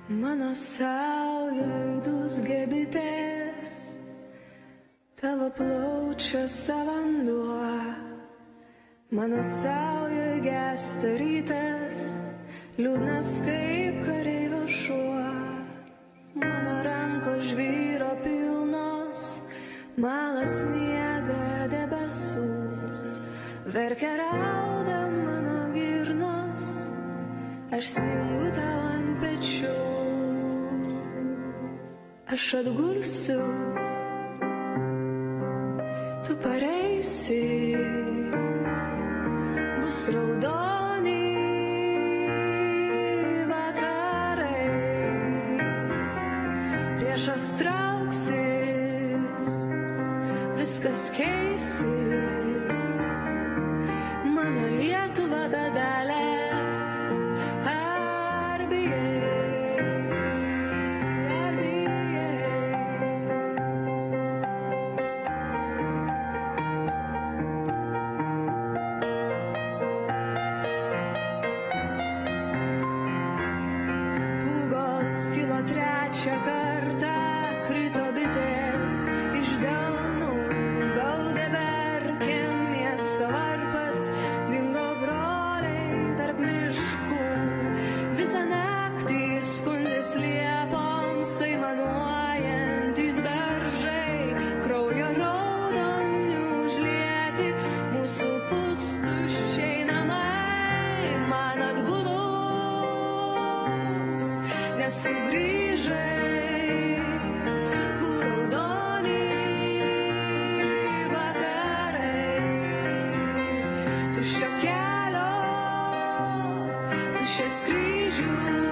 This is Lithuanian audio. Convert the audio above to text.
Mano saujoj dūzgė bitės, tavo plaučiuose vanduo. Mano saujoj gęsta rytas, liūdnas kaip kareivio šuo. Mano rankos žvyro pilnos, malas sniega debesų. Verkia rauda mano girnos, aš sningu tau ant pečių. Aš atgulsiu, tu pareisi, bus raudoni vakarai, priešas trauksis, viskas keisis, mano Lietuva bedalė. Kilo trečią kartą, krito bitės iš delnų, gaudė verkė miesto varpas, dingo broliai tarp miškų. Visą naktį skundės liepoms, aimanuojantys beržai, kraujo raudonių užlieti mūsų pustuščiai namai. Man atgulus nesugrįžai, kur raudoni vakarai. Tuščio kelio, tuščias kryžius.